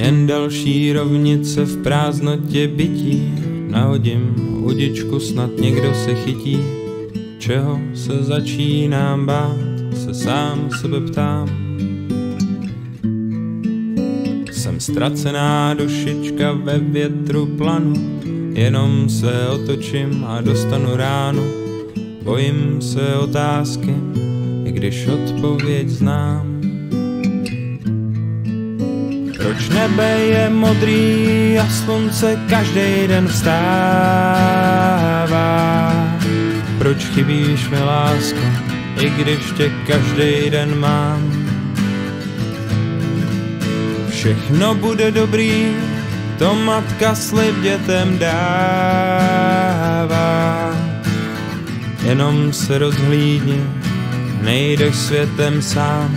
Jen další rovnice v prázdnotě bytí, nahodím udičku, snad někdo se chytí. Čeho se začínám bát, se sám sebe ptám. Jsem ztracená dušička ve větru planu, jenom se otočím a dostanu ránu. Bojím se otázky, i když odpověď znám. Proč nebe je modrý a slunce každý den vstává? Proč chybíš mi, lásko, i když tě každý den mám? Všechno bude dobrý, to matka slib dětem dává. Jenom se rozhlídni, nejdeš světem sám.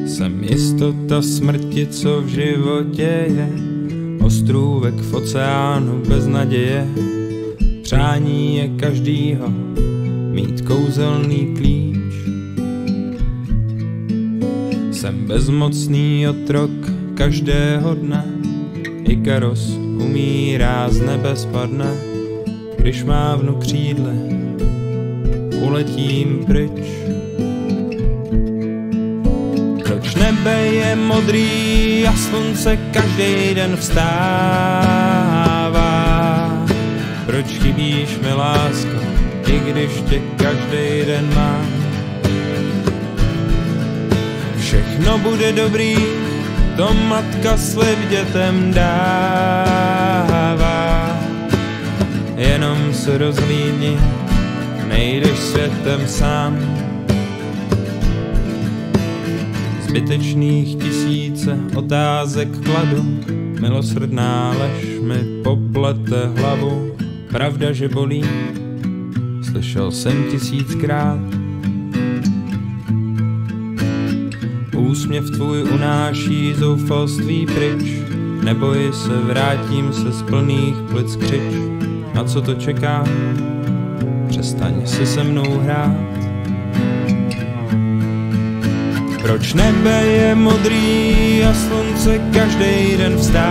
Jsem jistota smrti, co v životě je, ostrůvek v oceánu bez naděje. Přání je každýho mít kouzelný klíč. Jsem bezmocný otrok každého dne, Ikaros umírá, z nebe spadne. Když mávnu křídly, uletím pryč. Proč nebe je modrý a slunce každý den vstává? Proč chybíš mi, lásko, i když tě každý den mám? Všechno bude dobrý, to matka slib dětem dává. Jenom se rozhlídni, nejdeš světem sám. Zbytečných tisíce otázek kladu, milosrdná lež mi poplete hlavu. Pravda, že bolí, slyšel jsem 1000krát. Úsměv tvůj unáší zoufalství pryč, neboj se, vrátím se z plných plic křič. Na co to čeká? Přestaň si se mnou hrát. Proč nebe je modrý a slunce každý den vstává?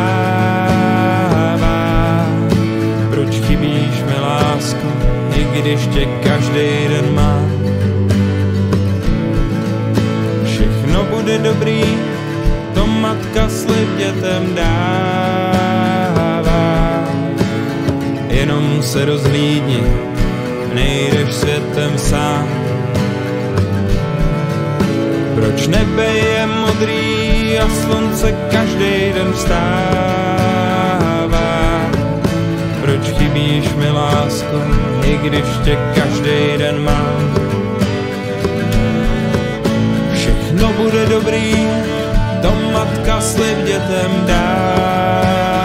Proč chybíš mi, lásko, i když tě každý den mám? Všechno bude dobrý, to matka slib dětem dává. Jenom se rozhlídni, nejdeš světem sám. Proč nebe je modrý a slunce každý den vstává? Proč chybíš mi, lásko, i když tě každý den mám? Všechno bude dobrý, to matka slib dětem dává.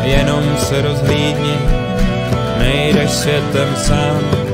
Jenom se rozhlídni, nejdeš světem sám.